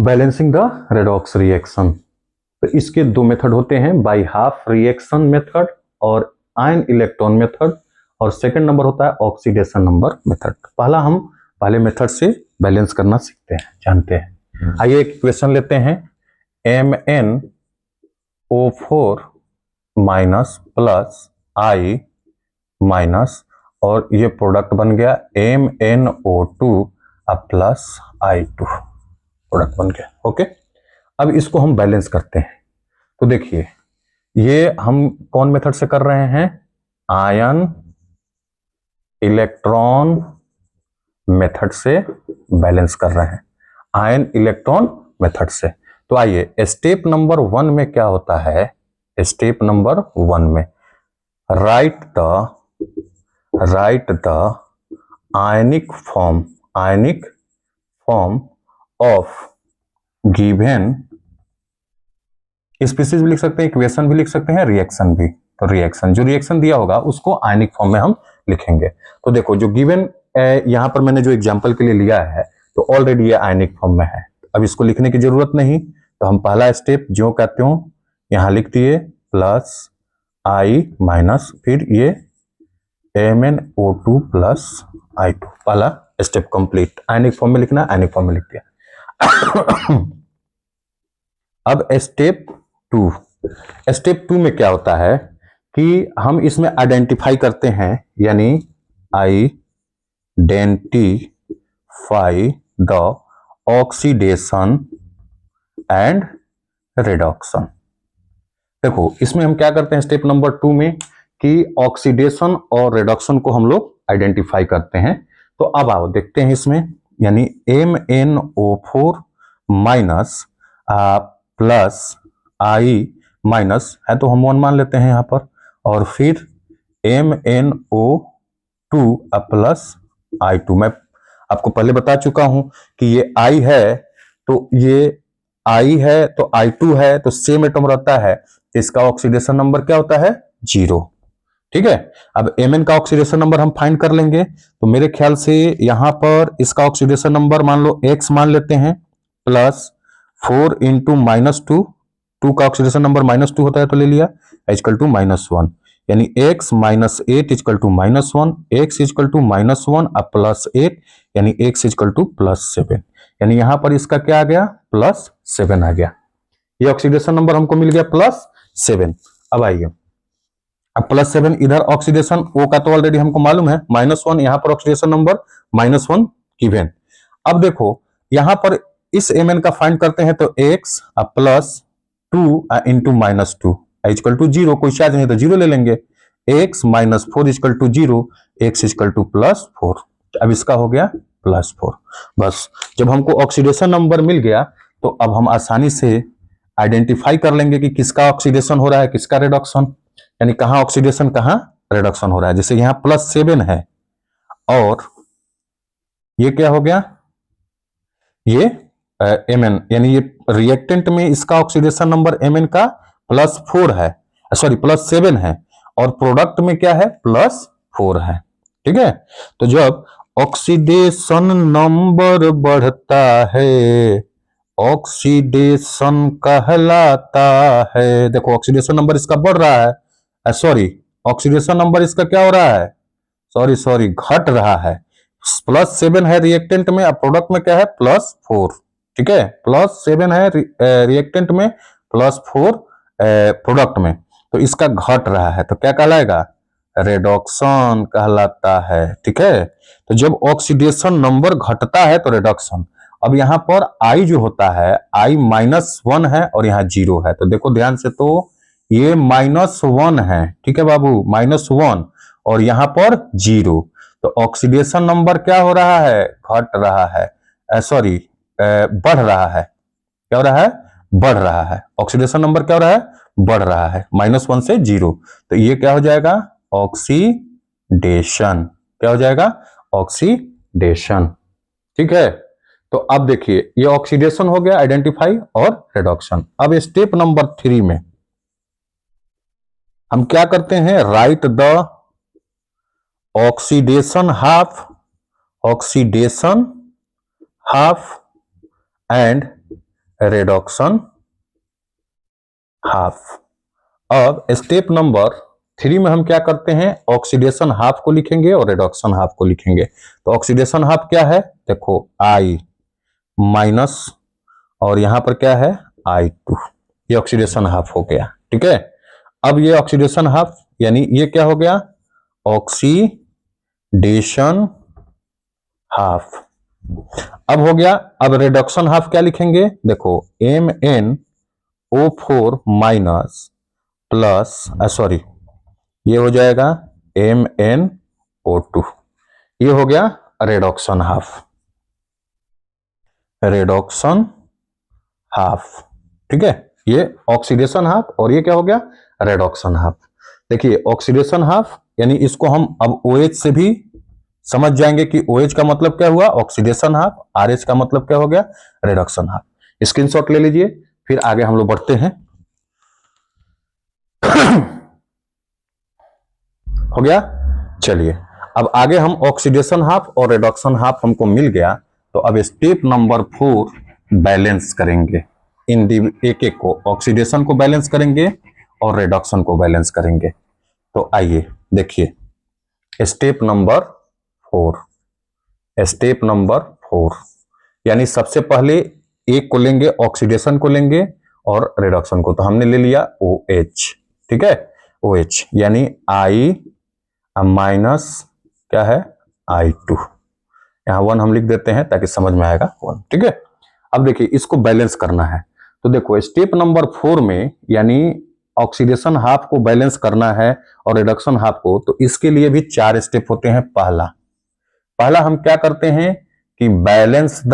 Balancing the redox reaction. तो इसके दो मेथड होते हैं, बाई हाफ रिएक्शन मेथड और आयन इलेक्ट्रॉन मेथड, और सेकंड नंबर होता है ऑक्सीडेशन नंबर मेथड। पहला हम पहले मेथड से बैलेंस करना सीखते हैं, जानते हैं। आइए एक इक्वेशन लेते हैं, MnO4 minus plus I minus, और ये प्रोडक्ट बन गया MnO2 प्लस I2, प्रोडक्ट बन गया। ओके, अब इसको हम बैलेंस करते हैं। तो देखिए, ये हम कौन मेथड से कर रहे हैं? आयन इलेक्ट्रॉन मेथड से बैलेंस कर रहे हैं, आयन इलेक्ट्रॉन मेथड से। तो आइए, स्टेप नंबर 1 में क्या होता है? स्टेप नंबर 1 में right the ionic form of given species भी लिख सकते हैं, इक्वेशन भी लिख सकते हैं, रिएक्शन भी। तो रिएक्शन, जो रिएक्शन दिया होगा उसको आयनिक फॉर्म में हम लिखेंगे। तो देखो, जो गिवन यहां पर मैंने जो एग्जांपल के लिए लिया है, तो ऑलरेडी ये आयनिक फॉर्म में है, अब इसको लिखने की जरूरत नहीं। तो हम पहला स्टेप जो कहते हो यहां लिख दिए, प्लस I माइनस, फिर ये MnO2 प्लस I2, पहला स्टेप कंप्लीट। आयनिक फॉर्म में लिखना, आयनिक फॉर्म में लिख दिया। अब स्टेप 2 में क्या होता है कि हम इसमें आइडेंटिफाई करते हैं, यानी identify the oxidation and reduction. देखो, इसमें हम क्या करते हैं स्टेप नंबर 2 में कि ऑक्सीडेशन और रिडक्शन को हम लोग आइडेंटिफाई करते हैं। तो अब आओ देखते हैं इसमें, यानी MnO4 minus plus I minus है, तो हम 1 मान लेते हैं यहां पर, और फिर MnO2 प्लस I2। मैं आपको पहले बता चुका हूं कि ये I है, तो ये I है, तो I2 है, तो सेम एटम रहता है, इसका ऑक्सीडेशन नंबर क्या होता है? 0। ठीक है, अब Mn का ऑक्सीडेशन नंबर हम फाइंड कर लेंगे। तो मेरे ख्याल से यहां पर इसका ऑक्सीडेशन नंबर मान लो X मान लेते हैं, प्लस 4 इंटू -2, 2 का ऑक्सीडेशन नंबर -2 होता है, तो ले लिया, इक्वल टू -1, यानी x minus 8 equal to -1, x equal to -1 plus 8, यानी x इक्वल टू +7, यानी यहां पर इसका क्या आ गया? +7 आ गया। ये ऑक्सीडेशन नंबर हमको मिल गया +7। अब आइए, अब +7 इधर ऑक्सीडेशन O का तो ऑलरेडी हमको मालूम है, -1, यहां पर ऑक्सीडेशन नंबर -1 गिवन। अब देखो, यहां पर इस Mn का फाइंड करते हैं, तो x plus 2 into -2 equal to 0, कोई चार्ज नहीं तो 0 ले लेंगे, x minus 4 equal to 0, x equal to +4। अब इसका हो गया +4। बस, जब हमको ऑक्सीडेशन नंबर मिल गया, तो अब हम आसानी से आइडेंटिफाई कर लेंगे कि किसका ऑक्सीडेशन हो रहा है, किसका रिडक्शन, यानी कहां ऑक्सीडेशन कहां रिडक्शन हो रहा है। जैसे यहां +7 है, और ये क्या हो गया? ये Mn, यानी ये रिएक्टेंट में इसका ऑक्सीडेशन नंबर Mn का +4 है, सॉरी +7 है, और प्रोडक्ट में क्या है? +4 है। ठीक है, तो जब ऑक्सीडेशन नंबर बढ़ता है, ऑक्सीडेशन कहलाता है। देखो, ऑक्सीडेशन नंबर इसका बढ़ रहा है, सॉरी ऑक्सीडेशन नंबर इसका क्या हो रहा है? सॉरी घट रहा है। +7 है रिएक्टेंट में, अब प्रोडक्ट में क्या है? +4। ठीक है, +7 है रिएक्टेंट में, +4 प्रोडक्ट में, तो इसका घट रहा है, तो क्या कहलाएगा? रिडक्शन कहलाता है। ठीक है, तो जब ऑक्सीडेशन नंबर घटता है तो रिडक्शन। अब यहां पर I जो होता है, I -1 है और यहाँ 0 है, तो देखो ध्यान से, तो ये -1 है, ठीक है बाबू, -1, और यहां पर 0, तो ऑक्सीडेशन नंबर क्या हो रहा है? घट रहा है, सॉरी बढ़ रहा है। क्या हो रहा है? बढ़ रहा है। ऑक्सीडेशन नंबर क्या हो रहा है? बढ़ रहा है, -1 से 0, तो ये क्या हो जाएगा? ऑक्सीडेशन। क्या हो जाएगा? ऑक्सीडेशन। ठीक है, तो अब देखिए, ये ऑक्सीडेशन हो गया आइडेंटिफाई और रिडक्शन। अब स्टेप नंबर 3 में हम क्या करते हैं? Right the oxidation half and reduction half. अब स्टेप नंबर 3 में हम क्या करते हैं, ऑक्सीडेशन हाफ को लिखेंगे और रिडक्शन हाफ को लिखेंगे। तो ऑक्सीडेशन हाफ क्या है, देखो I माइनस और यहां पर क्या है I2, ये ऑक्सीडेशन हाफ हो गया। ठीक है, अब ये ऑक्सीडेशन हाफ यानी ये क्या हो गया, ऑक्सीडेशन हाफ। अब हो गया, अब रिडक्शन हाफ क्या लिखेंगे, देखो MnO4 माइनस प्लस सॉरी ये हो जाएगा MnO2, ये हो गया रिडक्शन हाफ, रिडक्शन हाफ। ठीक है, ये ऑक्सीडेशन हाफ और ये क्या हो गया, रिडक्शन हाफ। देखिए ऑक्सीडेशन हाफ यानी इसको हम अब OH से भी समझ जाएंगे कि OH का मतलब क्या हुआ, ऑक्सीडेशन हाफ, RH का मतलब क्या हो गया, रिडक्शन हाफ। स्क्रीनशॉट ले लीजिए, फिर आगे हम लोग बढ़ते हैं। हो गया, चलिए अब आगे हम ऑक्सीडेशन हाफ और रिडक्शन हाफ हमको मिल गया, तो अब स्टेप नंबर 4 बैलेंस करेंगे। इन एक एक को, ऑक्सीडेशन को बैलेंस करेंगे और रिडक्शन को बैलेंस करेंगे। तो आइए देखिए स्टेप नंबर 4, स्टेप नंबर 4 यानी सबसे पहले एक को लेंगे, ऑक्सीडेशन को लेंगे और रिडक्शन को। तो हमने ले लिया OH, ठीक है, OH यानी I माइनस क्या है I2, यहां 1 हम लिख देते हैं ताकि समझ में आएगा 1। ठीक है, अब देखिए इसको बैलेंस करना है। तो देखो स्टेप नंबर 4 में यानी ऑक्सीडेशन हाफ को बैलेंस करना है और रिडक्शन हाफ को, तो इसके लिए भी 4 स्टेप होते हैं। पहला हम क्या करते हैं कि balance the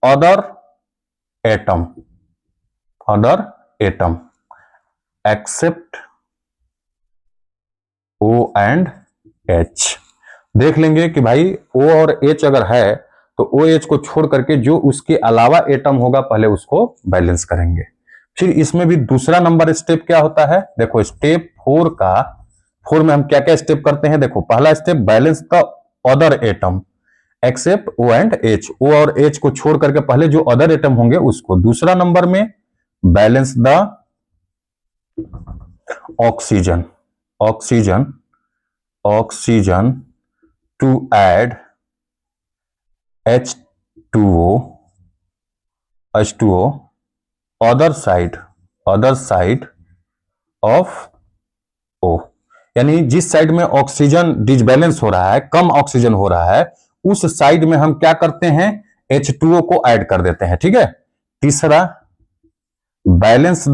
other atom except O and H। देख लेंगे कि भाई O और H अगर है तो OH को छोड़ करके जो उसके अलावा एटम होगा पहले उसको बैलेंस करेंगे। फिर इसमें भी दूसरा नंबर स्टेप क्या होता है, देखो स्टेप 4 में हम क्या क्या स्टेप करते हैं। देखो पहला step balance the other atom except O and H, O और H को छोड़ करके पहले जो अदर एटम होंगे उसको। दूसरा नंबर में balance the oxygen to add H2O other side of O, यानी जिस साइड में ऑक्सीजन डिसबैलेंस हो रहा है, कम ऑक्सीजन हो रहा है, उस साइड में हम क्या करते हैं, H2O को ऐड कर देते हैं। ठीक है, तीसरा balance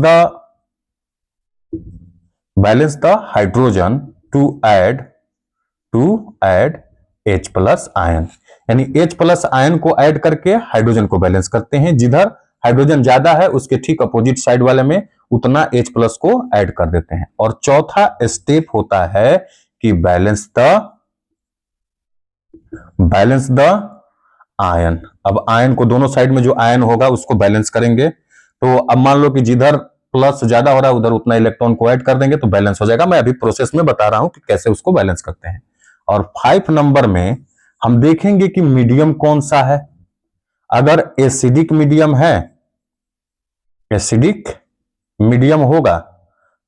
the hydrogen to add H plus ion, यानी H प्लस आयन को ऐड करके हाइड्रोजन को बैलेंस करते हैं। जिधर हाइड्रोजन ज्यादा है उसके ठीक अपोजिट साइड वाले में उतना H प्लस को ऐड कर देते हैं। और चौथा स्टेप होता है कि बैलेंस द आयन। अब आयन को दोनों साइड में जो आयन होगा उसको बैलेंस करेंगे। तो अब मान लो कि जिधर प्लस ज्यादा हो रहा है उधर उतना इलेक्ट्रॉन को ऐड कर देंगे तो बैलेंस हो जाएगा। मैं अभी प्रोसेस में बता रहा हूं कि कैसे उसको बैलेंस करते हैं। और 5 नंबर में हम देखेंगे कि मीडियम कौन सा है। अगर एसिडिक मीडियम है, एसिडिक मीडियम होगा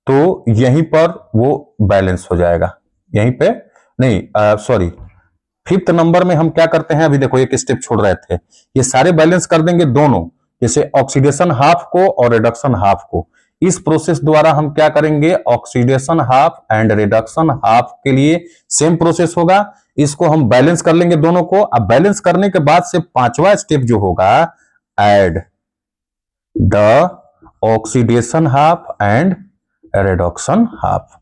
तो यहीं पर वो बैलेंस हो जाएगा, यहीं पे नहीं, सॉरी 5th नंबर में हम क्या करते हैं, अभी देखो एक स्टेप छोड़ रहे थे, ये सारे बैलेंस कर देंगे दोनों, जैसे ऑक्सीडेशन हाफ को और रिडक्शन हाफ को। इस प्रोसेस द्वारा हम क्या करेंगे, oxidation half and reduction half के लिए सेम प्रोसेस होगा। इसको हम बैलेंस कर लेंगे दोनों को। अब बैलेंस करने के बाद से 5वां स्टेप जो होगा, add the oxidation half and reduction half,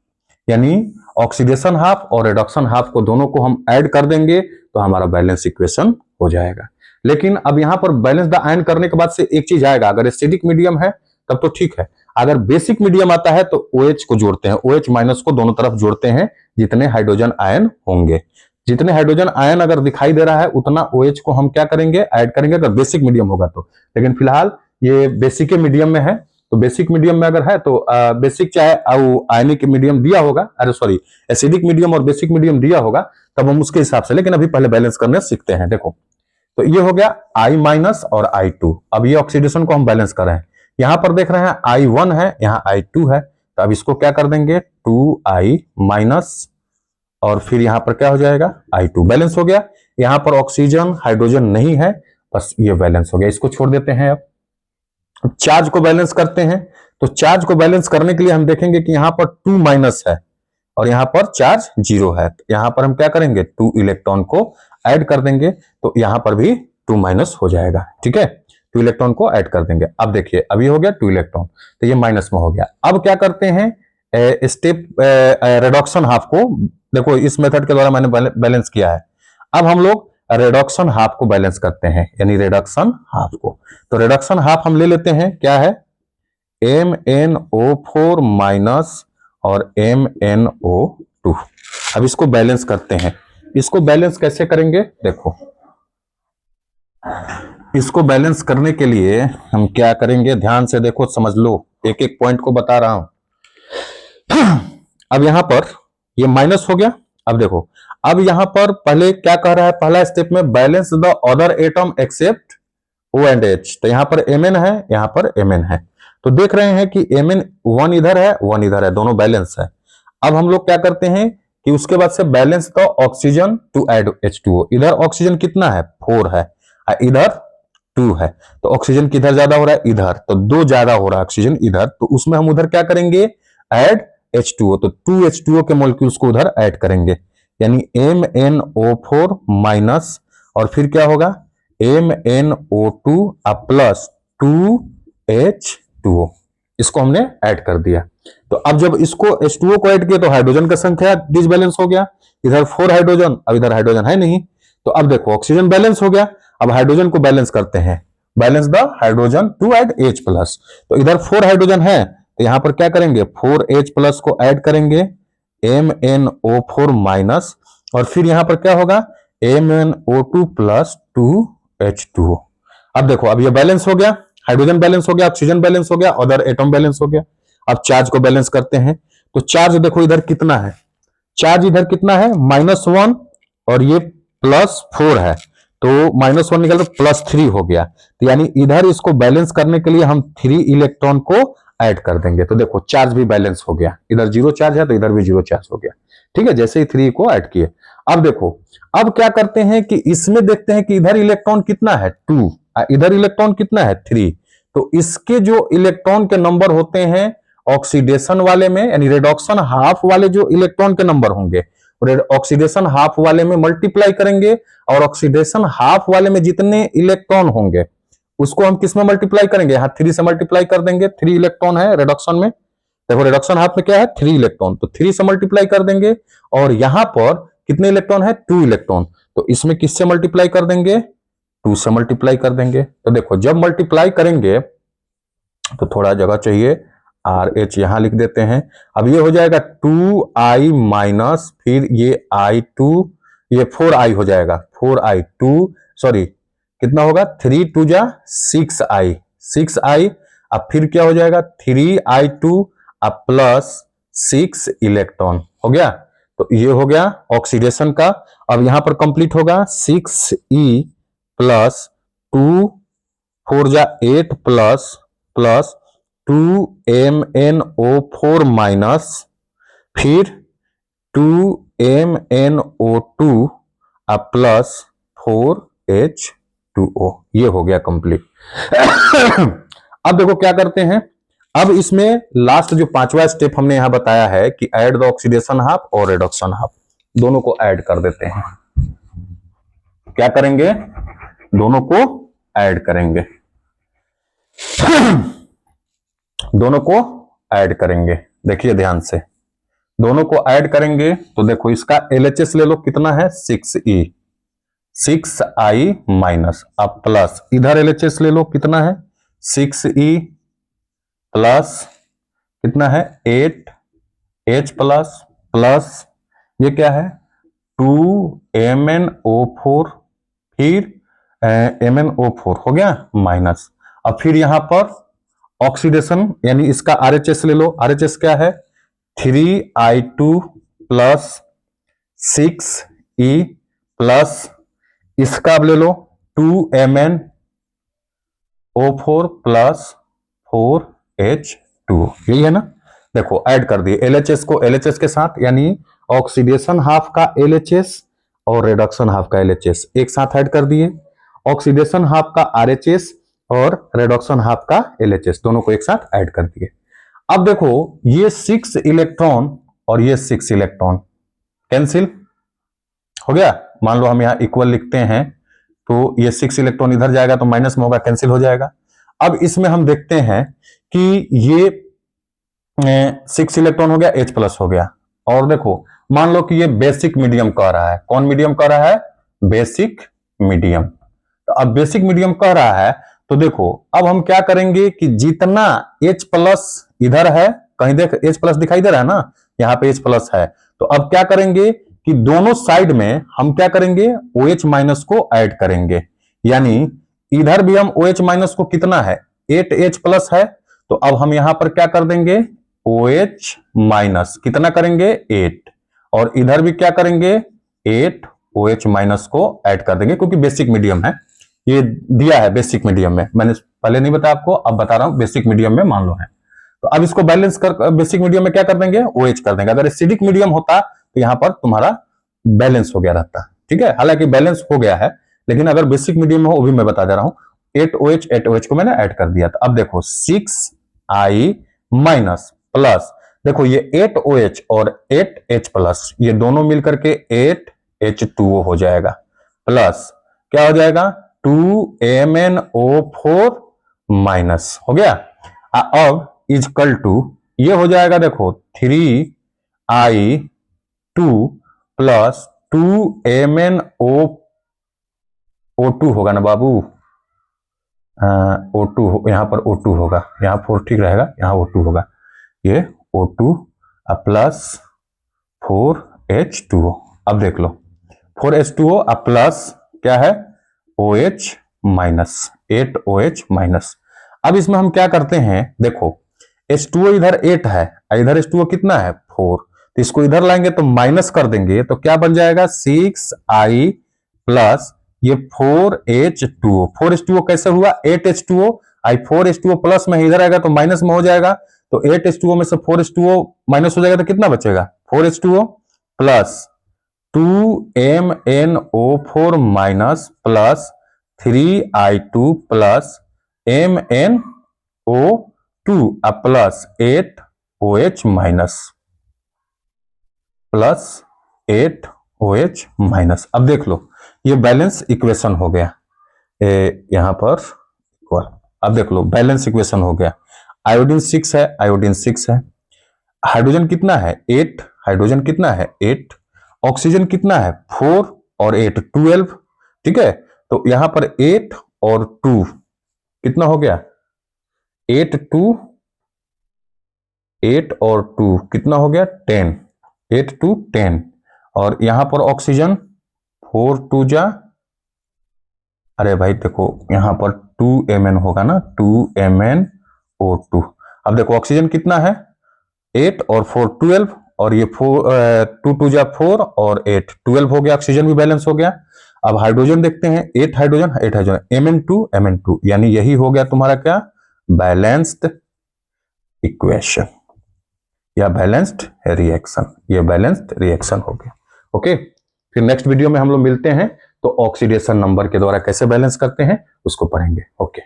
यानी ऑक्सीडेशन हाफ और रिडक्शन हाफ को दोनों को हम ऐड कर देंगे तो हमारा बैलेंस इक्वेशन हो जाएगा। लेकिन अब यहां पर बैलेंस द आयन करने के बाद से एक चीज आएगा, अगर एसिडिक मीडियम है तब तो ठीक है, अगर बेसिक मीडियम आता है तो OH को जोड़ते हैं, OH माइनस को दोनों तरफ जोड़ते हैं जितने हाइड्रोजन आयन होंगे। जितने हाइड्रोजन आयन अगर दिखाई दे रहा है उतना OH को हम क्या करेंगे, ऐड करेंगे अगर बेसिक मीडियम होगा तो। लेकिन फिलहाल ये बेसिक मीडियम में है, तो बेसिक मीडियम में अगर है तो बेसिक चाहे आयनिक मीडियम दिया होगा, अरे सॉरी एसिडिक मीडियम और बेसिक मीडियम दिया होगा तब हम उसके हिसाब से, लेकिन अभी पहले बैलेंस करने सीखते हैं। देखो तो ये हो गया I माइनस और I2। अब ये ऑक्सीडेशन को हम बैलेंस कर रहे हैं। यहां पर देख रहे हैं I1 है, यहां I2 है, तो अब इसको क्या कर देंगे 2I माइनस और फिर यहां पर क्या हो जाएगा I2। बैलेंस हो गया। यहां पर ऑक्सीजन हाइड्रोजन नहीं है, बस ये बैलेंस हो गया, इसको छोड़ देते हैं। अब चार्ज को बैलेंस करते हैं। तो चार्ज को बैलेंस करने के लिए हम देखेंगे कि यहां पर 2 माइनस है और यहां पर चार्ज 0 है, तो यहां पर हम क्या करेंगे 2 इलेक्ट्रॉन को ऐड कर देंगे, तो यहां पर भी 2 माइनस हो जाएगा। ठीक है, 2 इलेक्ट्रॉन को ऐड कर देंगे। अब देखिए अभी हो गया 2 इलेक्ट्रॉन, तो ये माइनस में हो गया। अब क्या करते हैं स्टेप रिडक्शन हाफ को, देखो इस मेथड के द्वारा मैंने बैलेंस किया है। अब हम लोग रिडक्शन हाफ को बैलेंस करते हैं, यानी रिडक्शन हाफ को। तो रिडक्शन हाफ हम ले लेते हैं, क्या है MnO4 माइनस और MnO2। अब इसको बैलेंस करते हैं। इसको बैलेंस कैसे करेंगे, देखो इसको बैलेंस करने के लिए हम क्या करेंगे, ध्यान से देखो, समझ लो, एक एक पॉइंट को बता रहा हूं। अब यहां पर ये माइनस हो गया। अब देखो, अब यहां पर पहले क्या कह रहा है, पहला स्टेप में balance the other atom except O and H। तो यहां पर Mn है, यहां पर Mn है, तो देख रहे हैं कि Mn 1 इधर है 1 इधर है, दोनों बैलेंस है। अब हम लोग क्या करते हैं कि उसके बाद से balance the oxygen to add H2O। इधर ऑक्सीजन कितना है 4 है, इधर 2 है, तो ऑक्सीजन किधर ज्यादा हो रहा है इधर, तो 2 ज्यादा हो रहा है ऑक्सीजन इधर, तो उसमें हम उधर क्या करेंगे ऐड H2O, तो 2H2O के मॉलिक्यूल्स को उधर ऐड करेंगे, यानी MnO4 माइनस और फिर क्या होगा MnO2 प्लस 2H2O, इसको हमने ऐड कर दिया। तो अब जब इसको H2O को ऐड किया तो हाइड्रोजन का संख्या डिसबैलेंस हो गया, इधर 4 हाइड्रोजन, अब इधर हाइड्रोजन है नहीं, तो अब देखो ऑक्सीजन बैलेंस हो गया। अब हाइड्रोजन को बैलेंस करते हैं, balance the hydrogen to add H plus. तो इधर 4 हाइड्रोजन है, तो यहां पर क्या करेंगे 4H प्लस को ऐड करेंगे MnO4 माइनस और फिर यहां पर क्या होगा MnO2 प्लस 2H2O। अब देखो अब ये बैलेंस हो गया, हाइड्रोजन बैलेंस हो गया, ऑक्सीजन बैलेंस हो गया, अदर एटम बैलेंस हो गया। अब चार्ज को बैलेंस करते हैं। तो चार्ज देखो इधर कितना है, चार्ज इधर कितना है -1 और ये +4 है, तो -1 निकल तो +3 हो गया, तो यानी इधर इसको बैलेंस करने के लिए हम 3 इलेक्ट्रॉन को ऐड कर देंगे। तो देखो चार्ज भी बैलेंस हो गया, इधर 0 चार्ज है तो इधर भी 0 चार्ज हो गया। ठीक है, जैसे ही 3 को ऐड किए। अब देखो अब क्या करते हैं कि इसमें देखते हैं कि इधर इलेक्ट्रॉन कितना है 2, इधर इलेक्ट्रॉन कितना है 3, तो इसके जो इलेक्ट्रॉन के नंबर होते हैं ऑक्सीडेशन वाले में, यानी रिडक्शन हाफ वाले जो इलेक्ट्रॉन के नंबर होंगे ऑक्सीडेशन हाफ वाले में मल्टीप्लाई करेंगे, और ऑक्सीडेशन हाफ वाले में जितने इलेक्ट्रॉन होंगे उसको हम किस में मल्टीप्लाई करेंगे, यहां 3 से मल्टीप्लाई कर देंगे। 3 इलेक्ट्रॉन है रिडक्शन में, देखो रिडक्शन हाफ में क्या है 3 इलेक्ट्रॉन, तो 3 से मल्टीप्लाई कर देंगे, और यहां पर कितने इलेक्ट्रॉन है 2 इलेक्ट्रॉन, तो इसमें किससे मल्टीप्लाई कर देंगे 2 से मल्टीप्लाई कर देंगे। तो देखो जब मल्टीप्लाई करेंगे तो थोड़ा जगह चाहिए, RH यहां लिख देते हैं। अब ये हो जाएगा 2I माइनस फिर ये I2, ये 4I हो जाएगा 4I2 सॉरी कितना होगा 3 2 जा 6I 6I, अब फिर क्या हो जाएगा 3I2 अब प्लस 6 इलेक्ट्रॉन हो गया। तो ये हो गया ऑक्सीडेशन का। अब यहां पर कंप्लीट होगा 6E प्लस 2 4 जा 8 प्लस प्लस 2MnO4 माइनस फिर 2MnO2 प्लस 4H2O, ये हो गया कंप्लीट। अब देखो क्या करते हैं, अब इसमें लास्ट जो 5वां स्टेप हमने यहां बताया है कि ऐड द ऑक्सीडेशन हाफ और रिडक्शन हाफ, दोनों को ऐड कर देते हैं। क्या करेंगे दोनों को ऐड करेंगे, दोनों को ऐड करेंगे। देखिए ध्यान से, दोनों को ऐड करेंगे तो देखो इसका LHS ले लो कितना है 6E 6I माइनस अब प्लस इधर LHS ले लो कितना है 6E प्लस कितना है 8H प्लस प्लस ये क्या है 2MnO4 फिर MnO4 हो गया माइनस। अब फिर यहां पर ऑक्सीडेशन यानी इसका RHS ले लो, RHS क्या है 3I2 प्लस 6E प्लस इसका अब ले लो 2MnO4 प्लस 4H2O, यही है ना। देखो ऐड कर दिए LHS को LHS के साथ, यानी ऑक्सीडेशन हाफ का LHS और रिडक्शन हाफ का LHS एक साथ ऐड कर दिए। ऑक्सीडेशन हाफ का RHS और रिडक्शन हाफ का LHS दोनों को एक साथ ऐड कर दिए। अब देखो ये 6 इलेक्ट्रॉन और ये 6 इलेक्ट्रॉन कैंसिल हो गया। मान लो हम यहां इक्वल लिखते हैं तो ये 6 इलेक्ट्रॉन इधर जाएगा तो माइनस में होगा, कैंसिल हो जाएगा। अब इसमें हम देखते हैं कि ये 6 इलेक्ट्रॉन हो गया, H प्लस हो गया। और देखो मान लो कि ये बेसिक मीडियम कह रहा है। कौन मीडियम कह रहा है? Basic medium. तो अब बेसिक मीडियम कह रहा है तो देखो अब हम क्या करेंगे कि जितना H प्लस इधर है, कहीं देख H प्लस दिखाई दे रहा है ना, यहाँ पे H प्लस है, तो अब क्या करेंगे कि दोनों साइड में हम क्या करेंगे OH माइनस को ऐड करेंगे। यानी इधर भी हम OH माइनस को कितना है 8H प्लस है, तो अब हम यहां पर क्या कर देंगे OH माइनस कितना करेंगे 8, और इधर भी क्या करेंगे 8 OH माइनस को ऐड कर देंगे, क्योंकि बेसिक मीडियम है, ये दिया है बेसिक मीडियम में। मैंने पहले नहीं बताया आपको, अब बता रहा हूं बेसिक मीडियम में मान लो है। तो अब इसको बैलेंस कर बेसिक मीडियम में क्या कर देंगे OH कर देंगे। अगर एसिडिक मीडियम होता तो यहां पर तुम्हारा बैलेंस हो गया रहता, ठीक है। हालांकि बैलेंस हो गया है, लेकिन अगर बेसिक मीडियम हो वो भी मैं बता दे रहा हूं। 8OH को मैंने ऐड कर दिया था। अब देखो 6I माइनस प्लस, देखो ये 8OH और 8H प्लस ये दोनों मिलकर के 8H2O हो जाएगा, प्लस क्या हो जाएगा 2MnO4 माइनस हो गया। अब इजकल टू ये हो जाएगा देखो 3I2 प्लस 2MnO2 होगा ना बाबू, O2 यहां पर O2 होगा, यहां 4 ठीक रहेगा, यहां O2 होगा, ये O2 प्लस 4H2O। अब देख लो 4H2O प्लस क्या है OH माइनस 8OH माइनस। अब इसमें हम क्या करते हैं, देखो H2O इधर 8 है, इधर H2O कितना है 4, तो इसको इधर लाएंगे तो माइनस कर देंगे तो क्या बन जाएगा 6I प्लस ये 4H2O। 4H2O कैसे हुआ 8H2O, आई 4H2O प्लस में इधर आएगा तो माइनस में हो जाएगा, तो 8H2O में से 4H2O माइनस हो जाएगा तो कितना बचेगा 4H2O plus 2MnO4 minus plus 3I2 plus MnO2 plus 8OH minus plus 8OH minus. अब देख लो ये बैलेंस इक्वेशन हो गया यहां पर इक्वल। अब देख लो बैलेंस इक्वेशन हो गया। आयोडीन 6 है, आयोडीन 6 है, हाइड्रोजन कितना है 8, हाइड्रोजन कितना है 8, ऑक्सीजन कितना है 4 और 8 12, ठीक है। तो यहां पर 8 और 2 कितना हो गया 8 और 2 कितना हो गया 10, 8 to 10, और यहां पर ऑक्सीजन 4 2 जा, अरे भाई देखो यहां पर 2Mn होगा ना 2MnO2। अब देखो ऑक्सीजन कितना है 8 और 4 12, और ये 2 2 जा 4 और 8 12 हो गया, ऑक्सीजन भी बैलेंस हो गया। अब हाइड्रोजन देखते हैं 8 हाइड्रोजन Mn2 यानी यही हो गया तुम्हारा क्या बैलेंस्ड इक्वेशन या बैलेंस्ड रिएक्शन, ये बैलेंस्ड रिएक्शन हो गया। ओके, फिर नेक्स्ट वीडियो में हम लोग मिलते हैं, तो ऑक्सीडेशन नंबर के द्वारा कैसे बैलेंस करते हैं उसको पढ़ेंगे। ओके।